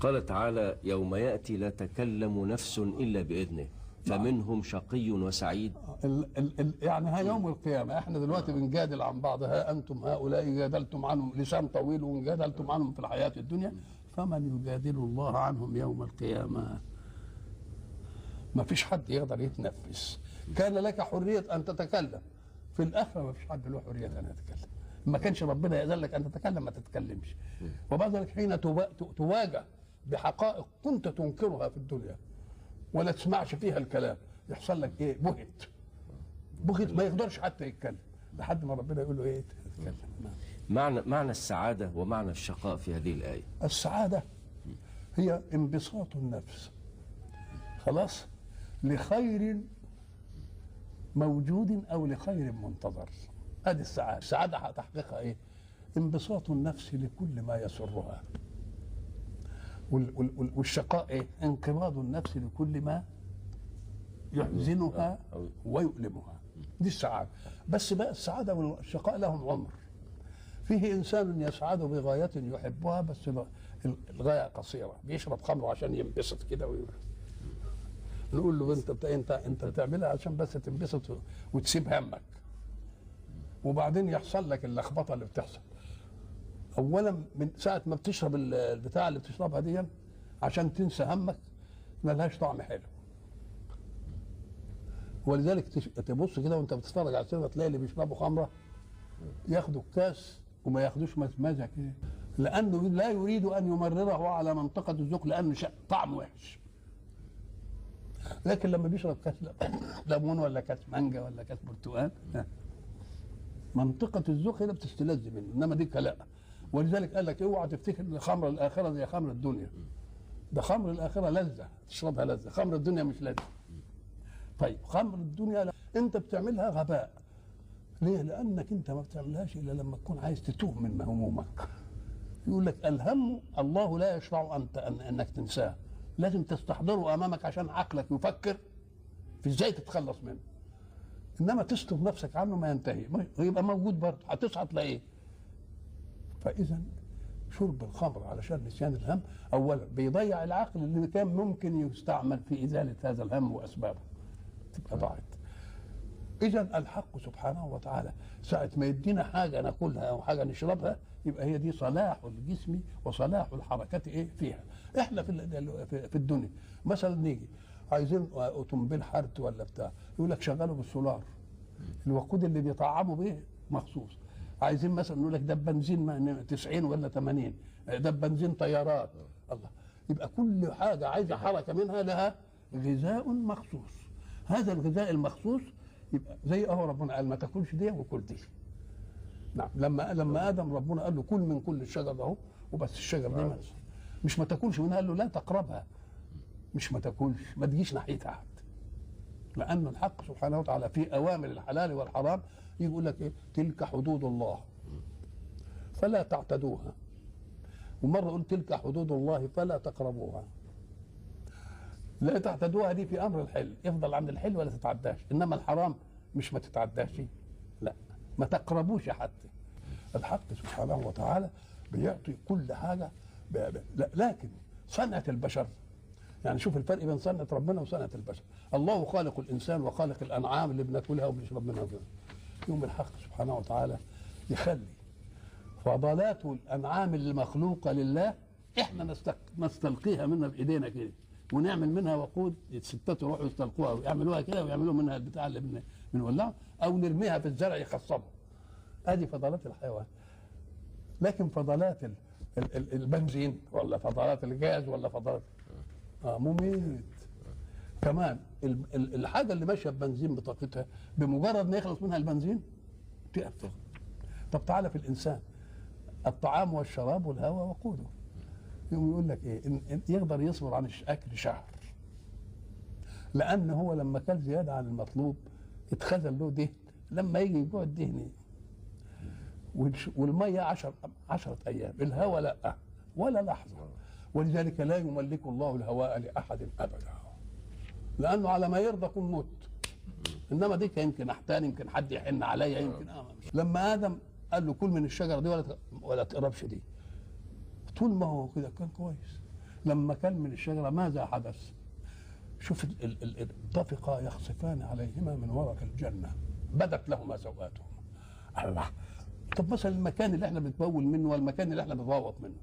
قال تعالى: يوم يأتي لا تكلم نفس إلا بإذنه فمنهم شقي وسعيد. يعني ها يوم القيامة احنا دلوقتي بنجادل عن بعض، ها أنتم هؤلاء جادلتم عنهم لسان طويل وجادلتم عنهم في الحياة الدنيا، فمن يجادل الله عنهم يوم القيامة؟ ما فيش حد يقدر يتنفس. كان لك حرية أن تتكلم، في الآخرة ما فيش حد له حرية أن يتكلم. ما كانش ربنا يأذن لك أن تتكلم ما تتكلمش. وبعد ذلك حين تواجه بحقائق كنت تنكرها في الدنيا ولا تسمعش فيها الكلام، يحصل لك ايه؟ بهت ما يقدرش حتى يتكلم لحد ما ربنا يقول له ايه؟ تتكلم. معنى السعادة ومعنى الشقاء في هذه الآية. السعادة هي انبساط النفس خلاص لخير موجود او لخير منتظر. ادي السعادة. السعادة تحقيقها ايه؟ انبساط النفس لكل ما يسرها. والشقاء ايه؟ انقباض النفس لكل ما يحزنها ويؤلمها. دي السعادة. بس بقى السعادة والشقاء لهم عمر. فيه انسان يسعد بغاية يحبها بس الغاية قصيرة، بيشرب خمر عشان ينبسط كده نقول له انت بتعملها عشان بس تنبسط وتسيب همك، وبعدين يحصل لك اللخبطة اللي بتحصل. اولا من ساعه ما بتشرب البتاع اللي بتشربها دي عشان تنسى همك ما لهاش طعم حلو. ولذلك تبص كده وانت بتتفرج على السينما تلاقي اللي بيشربوا خمره ياخدوا الكاس وما ياخدوش مزمزه كده، لانه لا يريد ان يمرره على منطقه الذوق لانه طعم وحش. لكن لما بيشرب كاس ليمون ولا كاس مانجا ولا كاس برتقال منطقه الذوق هنا بتستلذ منه، انما دي لا. ولذلك قال لك اوعى تفتكر ان خمر الاخره زي خمر الدنيا. ده خمر الاخره لذه تشربها لذه، خمر الدنيا مش لذه. طيب خمر الدنيا لا. انت بتعملها غباء. ليه؟ لانك انت ما بتعملهاش الا لما تكون عايز تتوه من همومك. يقول لك الهم الله لا يشرع انك تنساه، لازم تستحضره امامك عشان عقلك يفكر في ازاي تتخلص منه. انما تستر نفسك عنه ما ينتهي، يبقى موجود برضه هتصحى تلاقيه. فاذا شرب الخمر علشان نسيان الهم اولا بيضيع العقل اللي كان ممكن يستعمل في ازاله هذا الهم واسبابه، تبقى ضاعت. اذا الحق سبحانه وتعالى ساعه ما يدينا حاجه ناكلها او حاجه نشربها يبقى هي دي صلاح الجسم وصلاح الحركات ايه فيها. احنا في الدنيا مثلا نيجي عايزين اوتوموبيل حرت ولا بتاع، يقول لك شغله بالسولار، الوقود اللي بيطعموا به مخصوص. عايزين مثلا نقول لك ده بنزين 90 ولا 80، ده بنزين طيارات. الله، يبقى كل حاجه عايزه حركه منها لها غذاء مخصوص. هذا الغذاء المخصوص يبقى زي ربنا قال ما تاكلش دي وكل دي. نعم، لما ادم ربنا قال له كل من كل الشجر ده وبس، الشجر دي مش ما تاكلش منها، قال له لا تقربها، مش ما تاكلش، ما تجيش ناحيتها حتى. لأن الحق سبحانه وتعالى في أوامر الحلال والحرام يقول لك إيه؟ تلك حدود الله فلا تعتدوها. ومرة يقول تلك حدود الله فلا تقربوها. لا تعتدوها دي في أمر الحل، يفضل عند الحل ولا تتعداش، إنما الحرام مش ما تتعداش، لا ما تقربوش حتى. الحق سبحانه وتعالى بيعطي كل حاجة لكن صنعة البشر، يعني شوف الفرق بين صنعة ربنا وصنعة البشر. الله خالق الإنسان وخالق الأنعام اللي بناكلها وبنشرب منها وكده. يوم الحق سبحانه وتعالى يخلي فضلات الأنعام المخلوقة لله إحنا نستلقيها منها بإيدينا كده ونعمل منها وقود، الستات يروحوا يستلقوها ويعملوها كده ويعملوا منها البتاع اللي بنولعه أو نرميها في الزرع يخصبه. هذه فضلات الحيوان. لكن فضلات البنزين ولا فضلات الغاز ولا فضلات مميت كمان. الحاجه اللي ماشيه ببنزين بطاقتها بمجرد ما يخلص منها البنزين تقف. طب تعالى في الانسان، الطعام والشراب والهواء وقوده. يقول لك ايه؟ إن يقدر يصبر عن الاكل شهر، لان هو لما كل زياده عن المطلوب اتخزن له دهن، لما يجي يجوع الدهن. والميه 10 ايام، الهواء لا ولا لحظه. ولذلك لا يملك الله الهواء لاحد ابدا، لانه على ما يرضى كن موت. انما ديك يمكن احتاني، يمكن حد يحن عليا، يمكن مش. لما ادم قال له كل من الشجره دي ولا تقربش دي، طول ما هو كده كان كويس. لما كان من الشجرة ماذا حدث؟ شوف اتفقا يخصفان عليهما من ورق الجنة بدت لهما سوآتهما. الله، طب مثلا المكان اللي احنا بنتمول منه والمكان اللي احنا بنتغوط منه،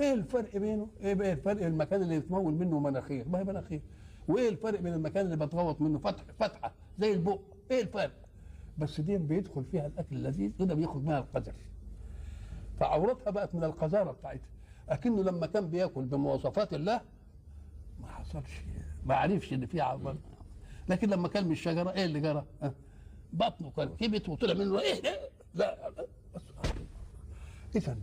ايه الفرق بينه؟ ايه الفرق المكان اللي بيتمول منه مناخير؟ ما هي مناخير. وايه الفرق بين المكان اللي بتغوط منه فتحه زي البق؟ ايه الفرق؟ بس دي بيدخل فيها الاكل اللذيذ وده بياخد منها القذر، فعورتها بقت من القذاره بتاعتها. اكنه لما كان بياكل بمواصفات الله ما حصلش، ما عرفش ان فيها عورة. لكن لما كان من الشجره ايه اللي جرى؟ بطنه كان كبت وطلع منه ايه؟ لا اذا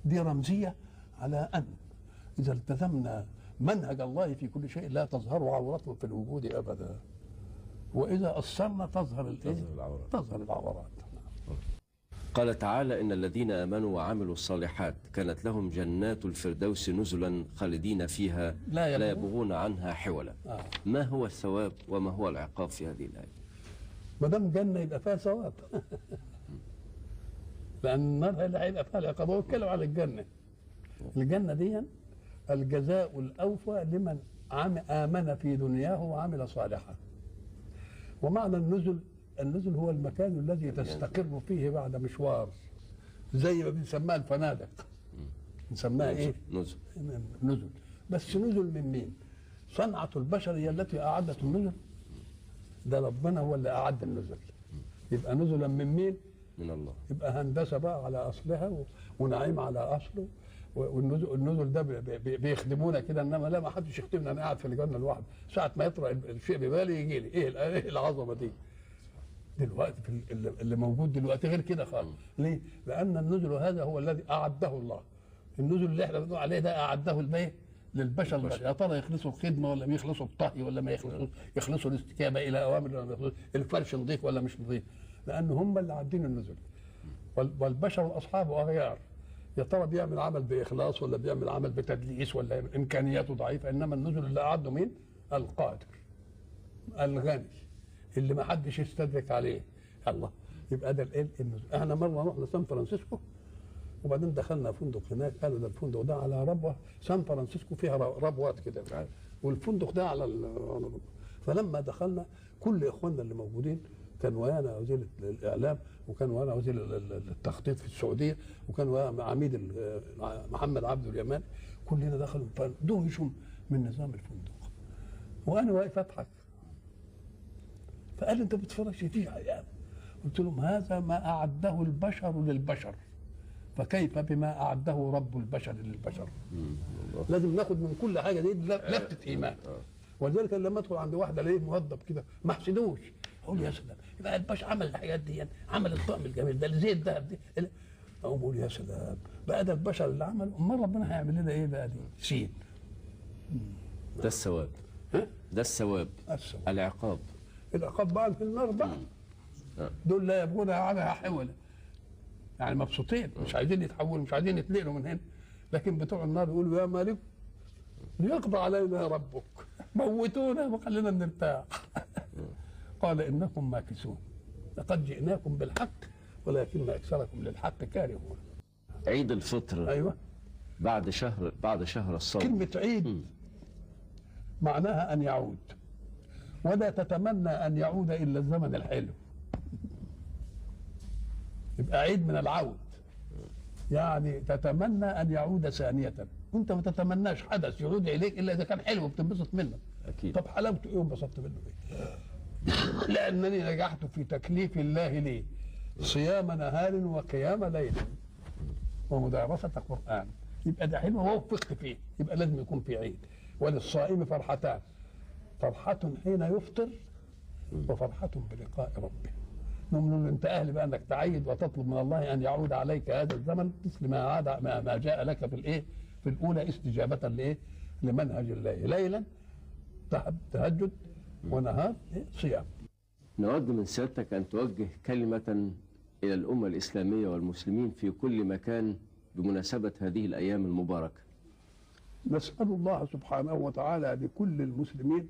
دي رمزيه على ان اذا التزمنا منهج الله في كل شيء لا تظهر عورة في الوجود ابدا، واذا قصرنا تظهر الايه؟ تظهر العورات. قال تعالى: إن الذين آمنوا وعملوا الصالحات كانت لهم جنات الفردوس نزلا خالدين فيها لا يبغون عنها حولا. ما هو الثواب وما هو العقاب في هذه الآية؟ ما دام جنة يبقى فيها ثواب لأن النار اللي هيبقى فيها العقاب. هو بيتكلم على الجنة. الجنة دي الجزاء الأوفى لمن آمن في دنياه وعمل صالحا. ومعنى النزل هو المكان الذي تستقر فيه بعد مشوار، زي ما بنسميها الفنادق. نسميها ايه؟ نزل. بس نزل من مين؟ صنعة البشر هي التي أعدت النزل؟ ده ربنا هو اللي أعد النزل. يبقى نزلا من مين؟ من الله. يبقى هندسة بقى على أصلها ونعيم على أصله. والنزل ده بيخدمونا كده، انما لا، ما حدش يخدمنا. انا قاعد في الجنه لوحدي، ساعه ما يطرأ الشيء ببالي يجي لي ايه العظمه دي دلوقتي في اللي موجود دلوقتي غير كده خالص. ليه؟ لان النزل هذا هو الذي اعده الله. النزل اللي احنا بنقول عليه ده اعده البيه للبشر. يا ترى يخلصوا الخدمه ولا يخلصوا الطهي ولا ما يخلصوا الاستجابه الى اوامر ولا يخلصوا الفرش نظيف ولا مش نظيف، لان هم اللي عادين النزل. والبشر واصحابه اغيار. يا ترى بيعمل عمل باخلاص ولا بيعمل عمل بتدليس ولا امكانياته ضعيفه. انما النزل اللي اعده مين؟ القادر الغني اللي ما حدش يستدرك عليه. الله، يبقى ده النزل. احنا مره رحنا سان فرانسيسكو وبعدين دخلنا فندق هناك، قالوا ده الفندق ده على ربوه. سان فرانسيسكو فيها ربوات كده، والفندق ده على فلما دخلنا كل اخواننا اللي موجودين، كان ويانا وزير الاعلام، وكان ويانا وزير التخطيط في السعوديه، وكان ويانا عميد محمد عبد اليماني. كلنا دخلوا فدهشوا من نظام الفندق، وانا واقف اضحك. فقال لي انت بتتفرج فيه؟ قلت لهم هذا ما اعده البشر للبشر، فكيف بما اعده رب البشر للبشر. لازم ناخد من كل حاجه دي لفتة ايمان. ولذلك لما ادخل عند واحده الاقيه موظف كده ما احسدوش، اقول يا سلام، يبقى الباشا عمل الحاجات دي، عمل الطقم الجميل ده، زي الذهب دي. اقول يا سلام، بقى ده البشر اللي عمل، امال ربنا هيعمل لنا ايه بقى؟ دي سين. ده الثواب. ده الثواب. العقاب بقى في النار بقى. دول لا يبغون عنها حولا، يعني مبسوطين، مش عايزين يتحولوا، مش عايزين يتنقلوا من هنا. لكن بتوع النار يقولوا يا مالك ليقضى علينا ربك، موتونا وخلينا نرتاح. قال انكم ماكثون، لقد جئناكم بالحق ولكن اكثركم للحق كارهون. عيد الفطر. ايوه، بعد شهر الصوم. كلمه عيد معناها ان يعود، ولا تتمنى ان يعود الا الزمن الحلو. يبقى عيد من العود، يعني تتمنى ان يعود ثانيه. انت ما تتمناش حدث يعود اليك الا اذا كان حلو بتنبسط منه. اكيد. طب حلاوته ايه وانبسطت منه ايه؟ لانني نجحت في تكليف الله لي صيام نهار وقيام ليل ومدارسه قران. يبقى ده حلو ووفقت فيه، يبقى لازم يكون في عيد. وللصائم فرحتان، فرحه حين يفطر وفرحه بلقاء ربه. نقول انت اهل بقى انك تعيد وتطلب من الله ان يعود عليك هذا الزمن مثل ما عاد ما جاء لك في الايه؟ في الاولى استجابه لايه؟ لمنهج الله. ليلا تهجد ونهار صيام. نود من سيادتك ان توجه كلمه الى الامه الاسلاميه والمسلمين في كل مكان بمناسبه هذه الايام المباركه. نسال الله سبحانه وتعالى لكل المسلمين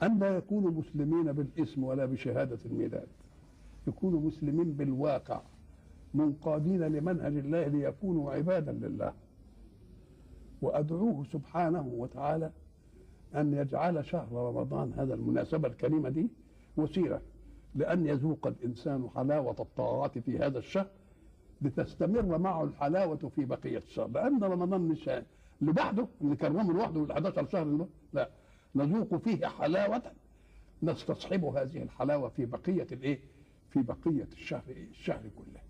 أن لا يكونوا مسلمين بالاسم ولا بشهادة الميلاد، يكونوا مسلمين بالواقع، منقادين لمنهج الله ليكونوا عبادا لله. وأدعوه سبحانه وتعالى أن يجعل شهر رمضان هذا المناسبة الكريمة دي وسيلة لأن يذوق الإنسان حلاوة الطاعات في هذا الشهر لتستمر معه الحلاوة في بقية الشهر، لأن رمضان مش لوحده نكرمه لوحده ال 11 شهر دول، لا، نذوق فيه حلاوة نستصحب هذه الحلاوة في بقية الإيه؟ في بقية الشهر كله.